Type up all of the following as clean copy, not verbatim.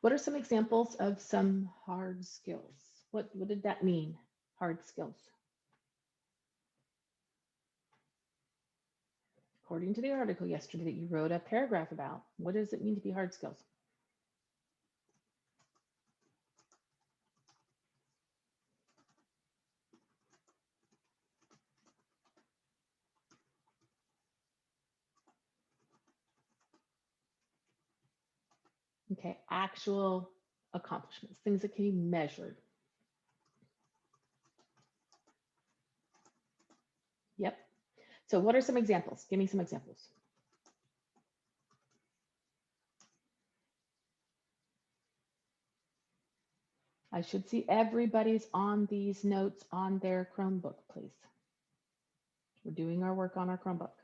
What are some examples of some hard skills? What did that mean, hard skills? According to the article yesterday that you wrote a paragraph about, what does it mean to be hard skills? Okay, actual accomplishments, things that can be measured. Yep. So what are some examples? Give me some examples. I should see everybody's on these notes on their Chromebook, please. We're doing our work on our Chromebook.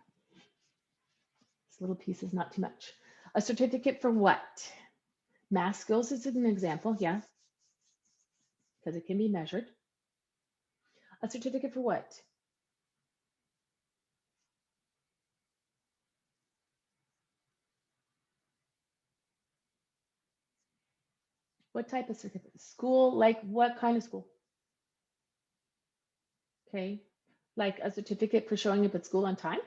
This little piece is not too much. A certificate for what? Math skills is an example, yeah, because it can be measured. A certificate for what? What type of certificate? School, like what kind of school? Okay, like a certificate for showing up at school on time?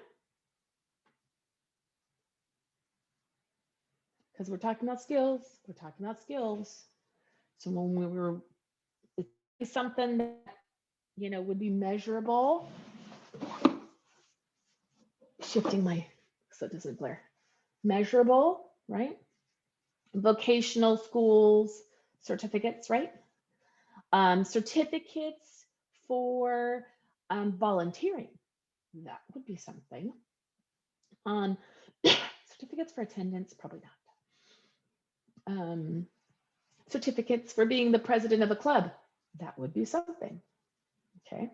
Because we're talking about skills, we're talking about skills. So when we were, it's something that, you know, would be measurable. Shifting my, so it doesn't glare. Measurable, right? Vocational schools, certificates, right? Certificates for volunteering, that would be something. Certificates for attendance, probably not. Certificates for being the president of a club, that would be something, okay?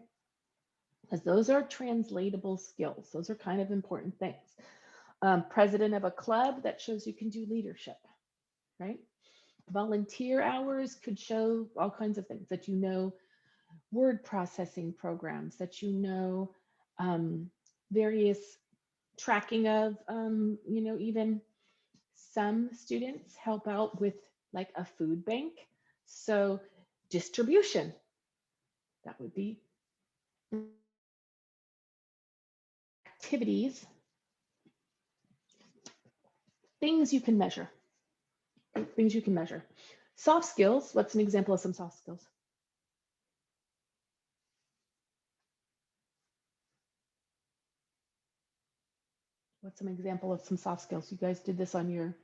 Because those are translatable skills. Those are kind of important things. President of a club, that shows you can do leadership, right? Volunteer hours could show all kinds of things, that you know word processing programs, that you know various tracking of, you know, even some students help out with like a food bank. So distribution, that would be activities, things you can measure, things you can measure. Soft skills, what's an example of some soft skills? What's an example of some soft skills? You guys did this on your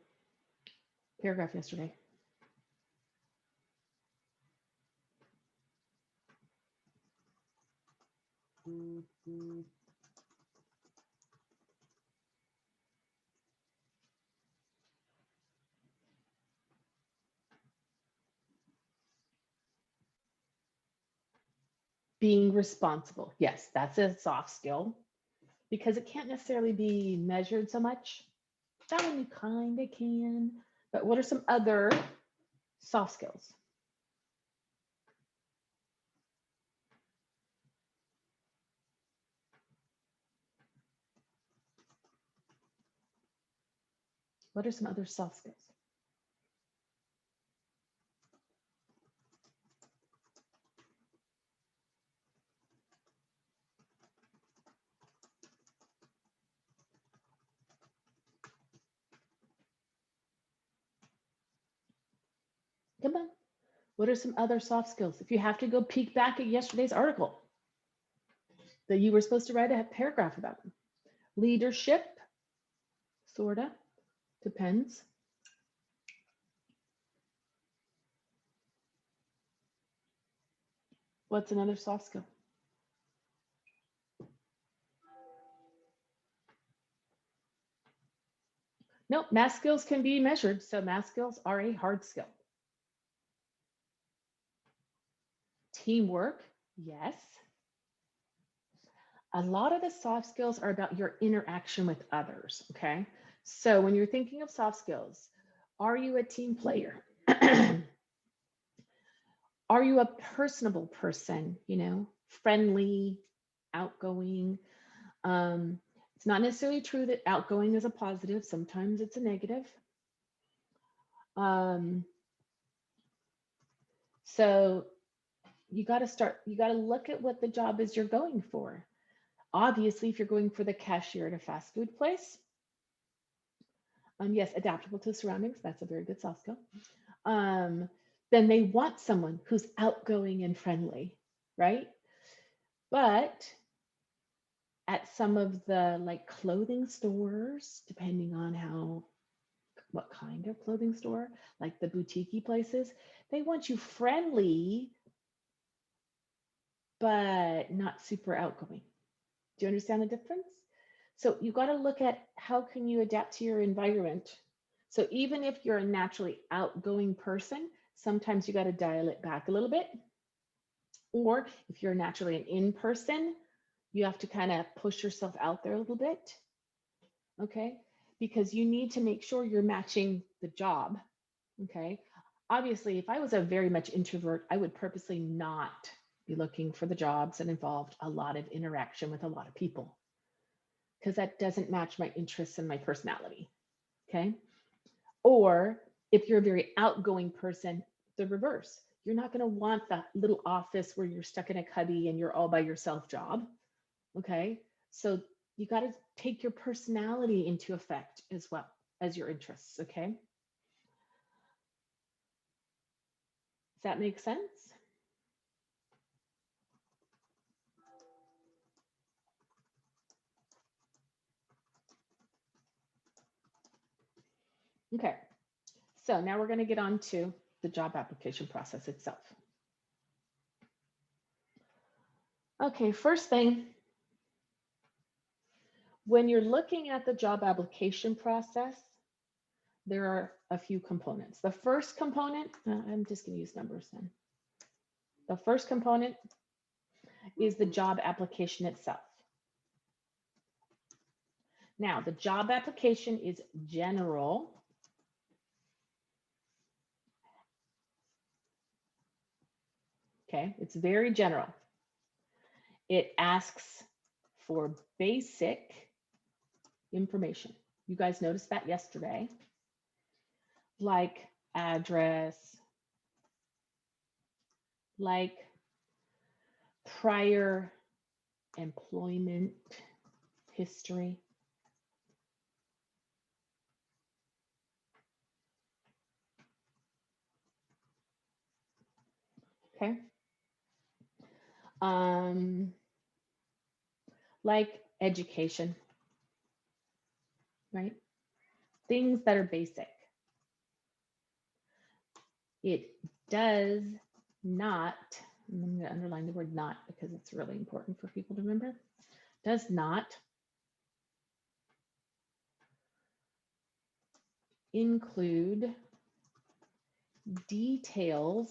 paragraph yesterday. Being responsible. Yes, that's a soft skill because it can't necessarily be measured so much. That one you kind of can, but what are some other soft skills? What are some other soft skills? Come on. What are some other soft skills? If you have to go peek back at yesterday's article that you were supposed to write a paragraph about them. Leadership, sorta, depends. What's another soft skill? Nope, math skills can be measured, so math skills are a hard skill. Teamwork, yes. A lot of the soft skills are about your interaction with others, okay? So when you're thinking of soft skills, are you a team player? Are you a personable person, you know, friendly, outgoing? It's not necessarily true that outgoing is a positive. Sometimes it's a negative. So you got to look at what the job is you're going for. Obviously, if you're going for the cashier at a fast food place, yes, adaptable to surroundings, that's a very good soft skill. Then they want someone who's outgoing and friendly, right? But at some of the like clothing stores, depending on what kind of clothing store, like the boutique places, they want you friendly, but not super outgoing. Do you understand the difference? So you got to look at how can you adapt to your environment. So even if you're a naturally outgoing person, sometimes you got to dial it back a little bit. Or if you're naturally an in-person, you have to kind of push yourself out there a little bit. Okay? Because you need to make sure you're matching the job. Okay? Obviously, if I was a very much introvert, I would purposely not be looking for the jobs that involved a lot of interaction with a lot of people, because that doesn't match my interests and my personality. Okay. Or if you're a very outgoing person, the reverse. You're not going to want that little office where you're stuck in a cubby and you're all by yourself job. Okay. So you got to take your personality into effect as well as your interests. Okay. Does that make sense? Okay. So now we're going to get on to the job application process itself. Okay, first thing, when you're looking at the job application process, there are a few components. The first component, I'm just going to use numbers then. The first component is the job application itself. Now, the job application is general. Okay, it's very general. It asks for basic information. You guys noticed that yesterday, like address, like prior employment history. Okay. Like education, right? Things that are basic. It does not, I'm going to underline the word not because it's really important for people to remember, does not include details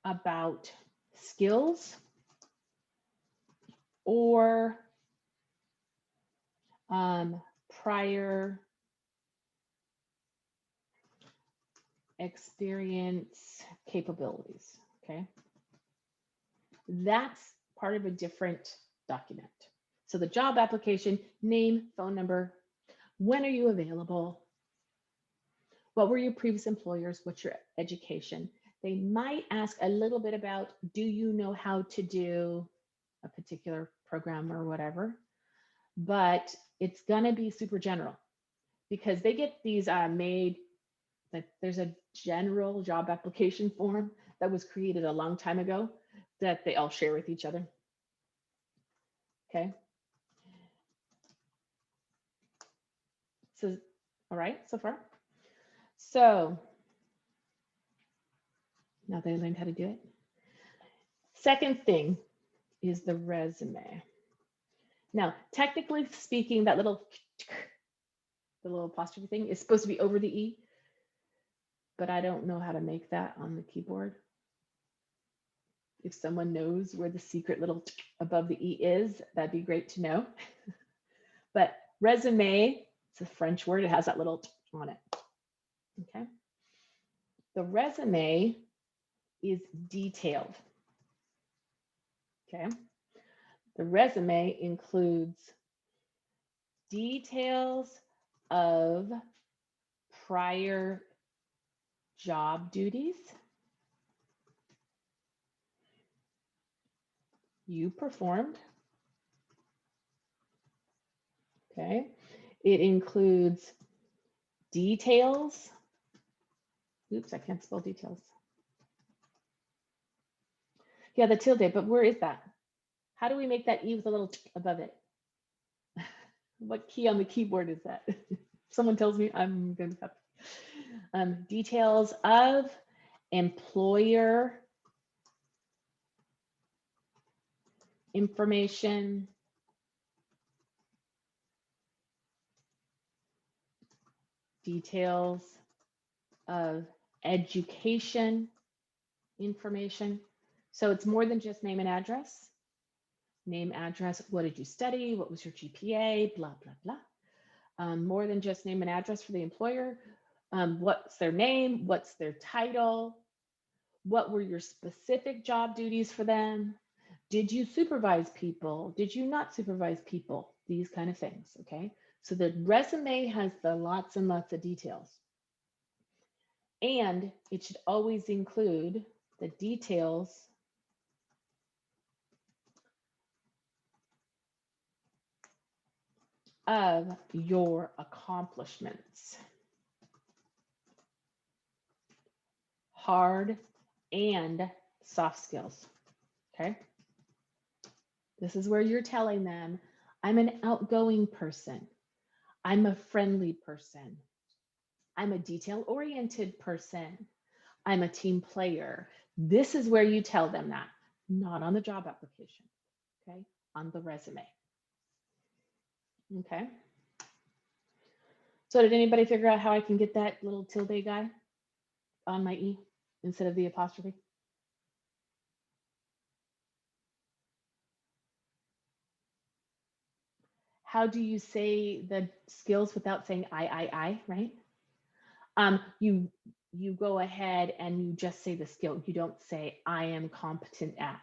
about skills or prior experience capabilities, okay? That's part of a different document. So the job application, name, phone number, when are you available? What were your previous employers? What's your education? They might ask a little bit about, do you know how to do a particular program or whatever? But it's gonna be super general because they get these made, that there's a general job application form that was created a long time ago that they all share with each other. Okay. So, all right, so far. So now that I learned how to do it. Second thing is the resume. Now, technically speaking, that the little apostrophe thing is supposed to be over the E, but I don't know how to make that on the keyboard. If someone knows where the secret little above the E is, that'd be great to know. But resume, it's a French word, it has that little on it. Okay. The resume is detailed. Okay. The resume includes details of prior job duties you performed. Okay. It includes details. Oops, I can't spell details. Yeah, the tilde, but where is that? How do we make that E with a little t above it? What key on the keyboard is that? If someone tells me, I'm going to have details of employer information, details of education information. So it's more than just name and address. Name, address, what did you study? What was your GPA? Blah, blah, blah. More than just name and address for the employer. What's their name? What's their title? What were your specific job duties for them? Did you supervise people? Did you not supervise people? These kind of things, okay? So the resume has the lots and lots of details. And it should always include the details of your accomplishments, hard and soft skills, okay? This is where you're telling them, I'm an outgoing person. I'm a friendly person. I'm a detail-oriented person. I'm a team player. This is where you tell them that, not on the job application, okay? On the resume, okay? So did anybody figure out how I can get that little tilde guy on my E instead of the apostrophe? How do you say the skills without saying I, right? You go ahead and you just say the skill. You don't say I am competent at.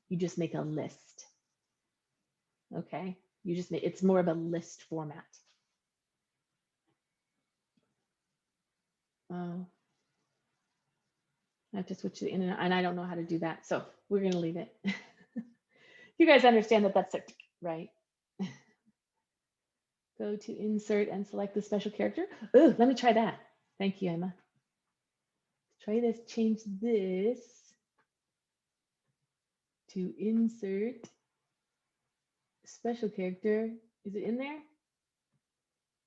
You just make a list. Okay? You just make, it's more of a list format. Oh, I have to switch to the internet and I don't know how to do that. So we're going to leave it. You guys understand that that's it, right? Go to insert and select the special character. Oh, let me try that. Thank you, Emma. Try this, change this to insert special character. Is it in there?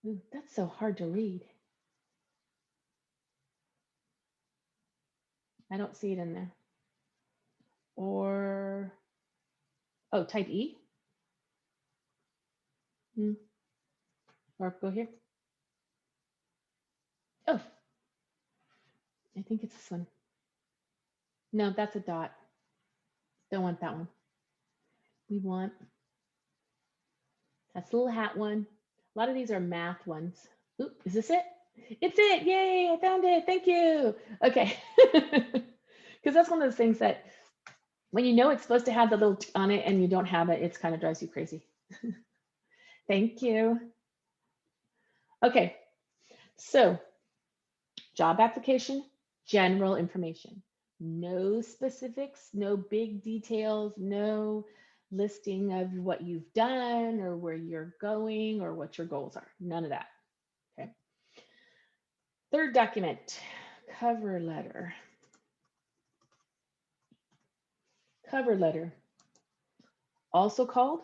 Ooh, that's so hard to read. I don't see it in there. Or, oh, type E. Or go here. Oh, I think it's this one. No, that's a dot. Don't want that one. We want, that's the little hat one. A lot of these are math ones. Ooh, is this it? It's it. Yay, I found it. Thank you. Okay. Because that's one of those things that when you know it's supposed to have the little on it and you don't have it, it's kind of drives you crazy. Thank you. Okay. So job application, general information. No specifics, no big details, no listing of what you've done or where you're going or what your goals are. None of that. Okay. Third document, cover letter. Cover letter, also called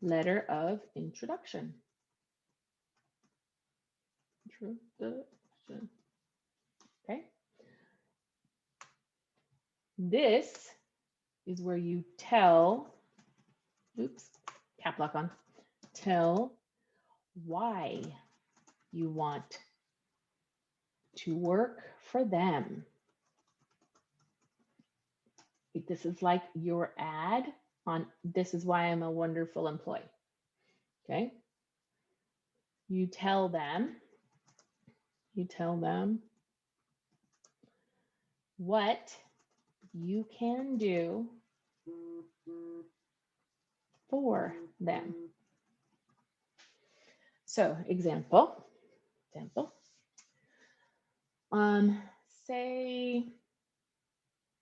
letter of introduction. Introduction. Okay. This is where you tell, oops, cap lock on, tell why you want to work for them. This is like your ad on, this is why I'm a wonderful employee. Okay. You tell them what you can do for them. So example, Say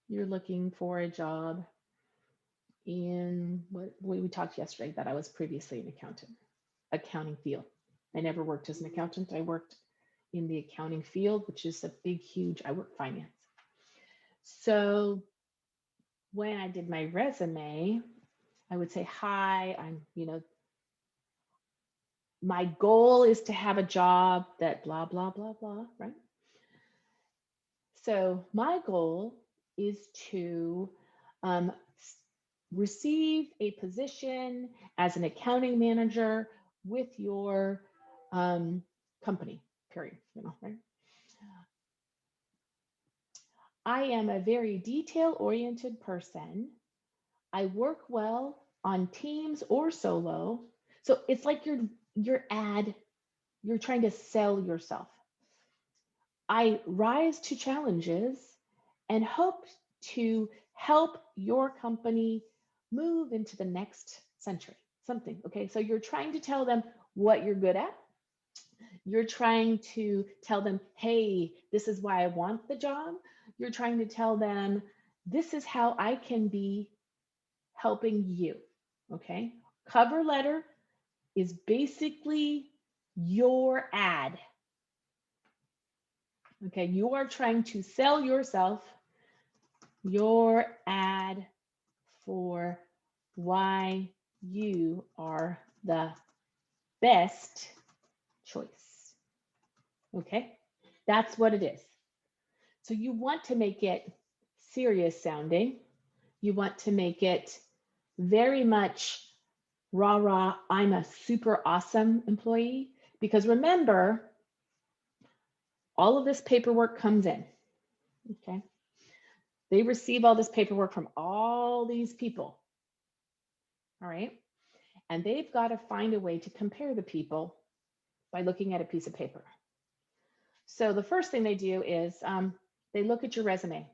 you're looking for a job in what we talked yesterday that I was previously an accounting field. I never worked as an accountant. I worked in the accounting field, which is a big, huge, I work finance. So when I did my resume, I would say, hi, my goal is to have a job that blah, blah, blah, blah, right? So my goal is to receive a position as an accounting manager with your company, period, right? I am a very detail-oriented person. I work well on teams or solo. So it's like your ad, you're trying to sell yourself. I rise to challenges and hope to help your company move into the next century. Something, okay? So you're trying to tell them what you're good at. You're trying to tell them, hey, this is why I want the job. You're trying to tell them, this is how I can be helping you, okay? Cover letter is basically your ad. Okay, you are trying to sell yourself, your ad for why you are the best choice. Okay, that's what it is. So you want to make it serious sounding. You want to make it very much rah rah, I'm a super awesome employee. Because remember, all of this paperwork comes in. Okay. They receive all this paperwork from all these people. All right. And they've got to find a way to compare the people by looking at a piece of paper. So the first thing they do is they look at your resume.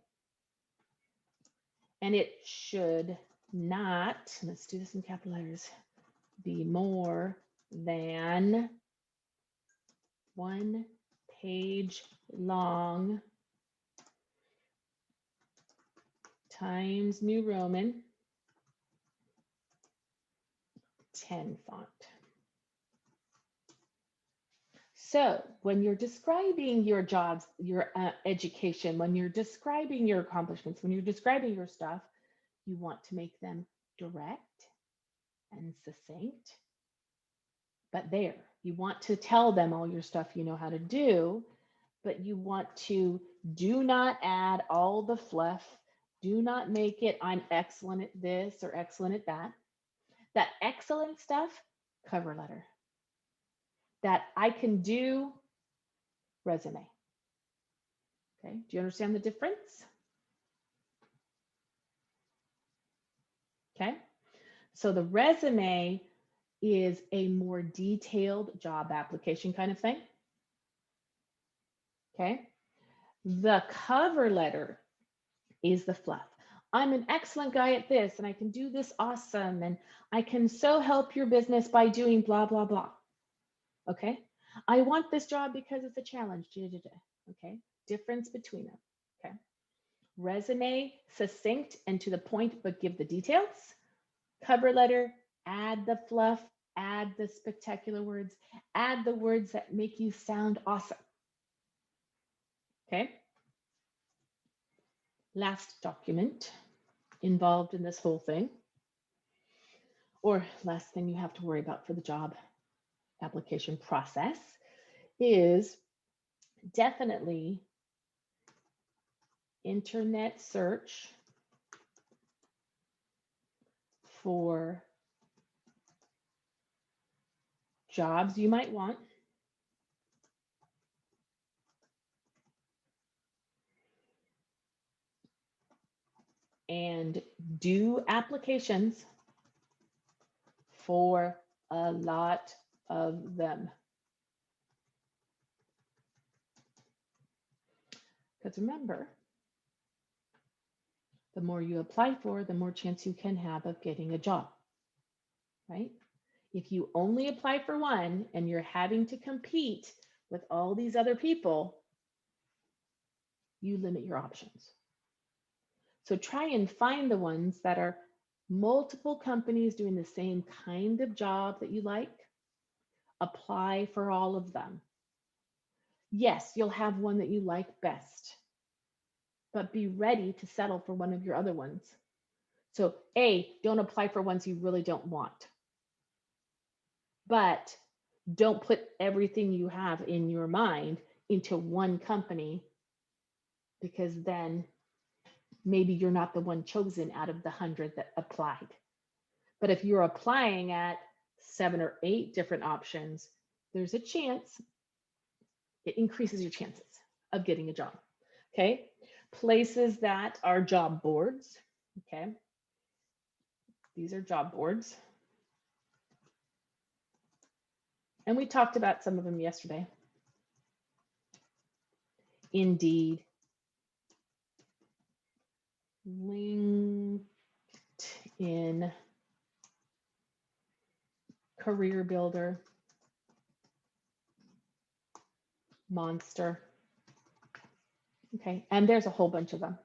And it should not, let's do this in capital letters, be more than 1 page long times New Roman 10 font. So when you're describing your jobs, your education, when you're describing your accomplishments, when you're describing your stuff, you want to make them direct and succinct. But there, you want to tell them all your stuff you know how to do, but you want to do not add all the fluff. Do not make it, I'm excellent at this or excellent at that. That excellent stuff, cover letter. That I can do, resume. Okay, do you understand the difference? Okay, so the resume is a more detailed job application kind of thing. Okay, the cover letter is the fluff. I'm an excellent guy at this, and I can do this awesome, and I can so help your business by doing blah, blah, blah. Okay, I want this job because it's a challenge. Okay, difference between them. Okay, resume, succinct and to the point, but give the details. Cover letter, add the fluff, add the spectacular words, add the words that make you sound awesome. Okay. Last document involved in this whole thing, or last thing you have to worry about for the job application process, is definitely internet search for jobs you might want. And do applications for a lot of them. Because remember, the more you apply for, the more chance you can have of getting a job, right? If you only apply for one and you're having to compete with all these other people, you limit your options. So try and find the ones that are multiple companies doing the same kind of job that you like. Apply for all of them. Yes, you'll have one that you like best, but be ready to settle for one of your other ones. So A, don't apply for ones you really don't want, but don't put everything you have in your mind into one company, because then maybe you're not the one chosen out of the 100 that applied. But if you're applying at 7 or 8 different options, there's a chance it increases your chances of getting a job. Okay. Places that are job boards. Okay. These are job boards. And we talked about some of them yesterday. Indeed, LinkedIn, Career Builder, Monster. Okay, and there's a whole bunch of them.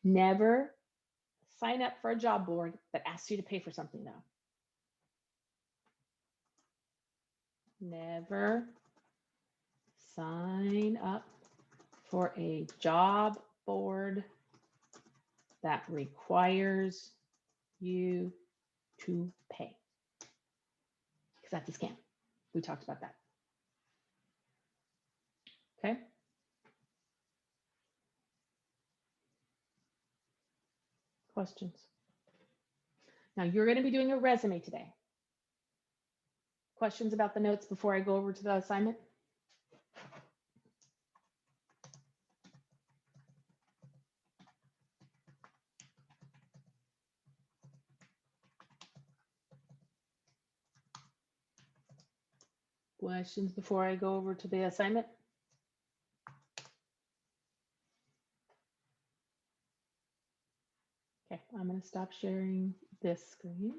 Never sign up for a job board that asks you to pay for something though. Never sign up for a job board that requires you to pay, because that's a scam. We talked about that. Okay. Questions? Now you're going to be doing a resume today. Questions about the notes before I go over to the assignment? Questions before I go over to the assignment? Okay, I'm going to stop sharing this screen.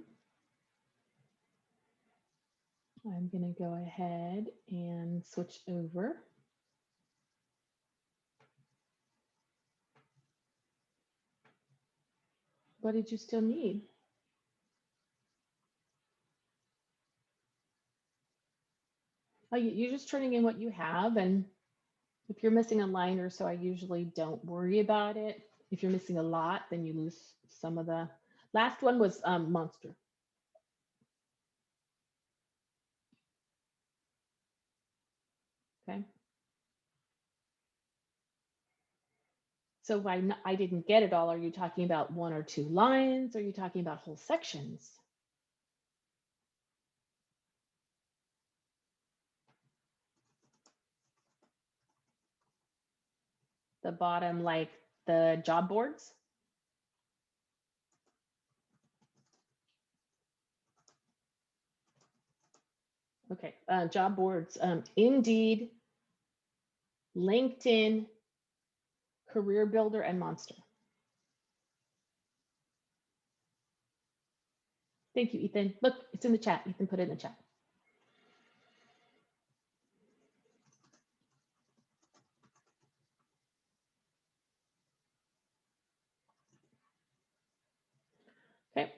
I'm going to go ahead and switch over. What did you still need? Oh, you're just turning in what you have, and if you're missing a line or so, I usually don't worry about it. If you're missing a lot, then you lose some of the. Last one was Monster. Okay. So I didn't get it all. Are you talking about 1 or 2 lines? Are you talking about whole sections? The bottom, like the job boards? Okay, job boards, Indeed, LinkedIn, Career Builder, and Monster. Thank you, Ethan. Look, it's in the chat. Ethan put it in the chat. Okay.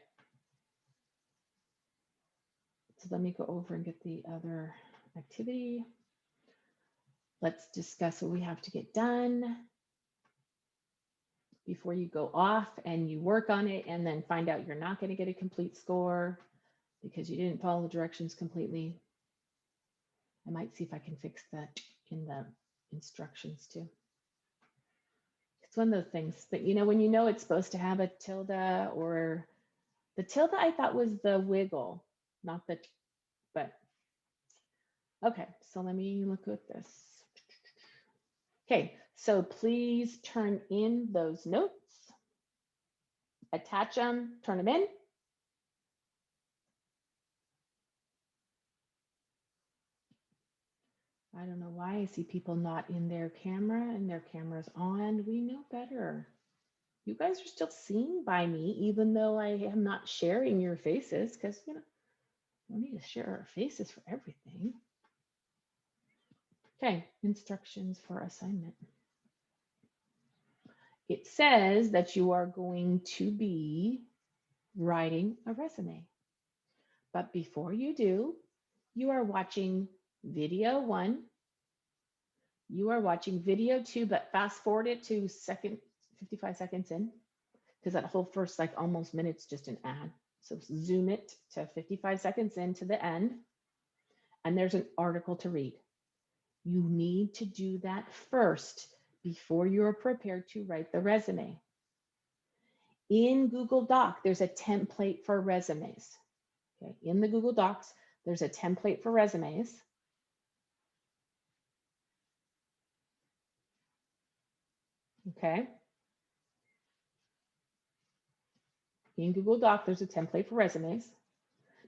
So let me go over and get the other activity. Let's discuss what we have to get done before you go off and you work on it and then find out you're not going to get a complete score because you didn't follow the directions completely. I might see if I can fix that in the instructions too. It's one of those things that, you know, when you know it's supposed to have a tilde, or the tilde I thought was the wiggle, not the, but okay, so let me look at this. Okay, so please turn in those notes, attach them, turn them in. I don't know why I see people not in their camera and their camera's on. We know better. You guys are still seen by me, even though I am not sharing your faces, because, you know, we don't need to share our faces for everything. Okay, instructions for assignment. it says that you are going to be writing a resume. But before you do, you are watching video 1. You are watching video 2, but fast forward it to 55 seconds in, because that whole first like almost minute's just an ad. So zoom it to 55 seconds into the end, and there's an article to read. You need to do that first before you're prepared to write the resume. In Google Doc, there's a template for resumes. Okay, in the Google Docs, there's a template for resumes. Okay. In Google Doc, there's a template for resumes,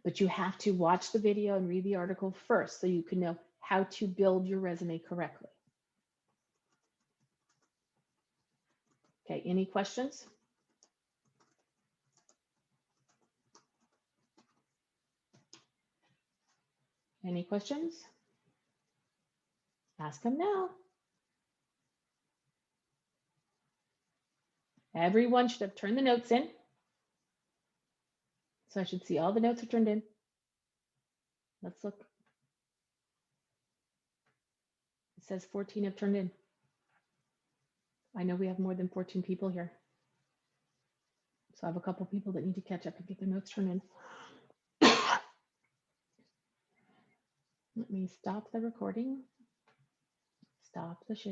but you have to watch the video and read the article first so you can know how to build your resume correctly. Okay, any questions? Any questions? Ask them now. Everyone should have turned the notes in. So I should see all the notes are turned in. Let's look. It says 14 have turned in. I know we have more than 14 people here. So I have a couple people that need to catch up and get their notes turned in. Let me stop the recording. Stop the share.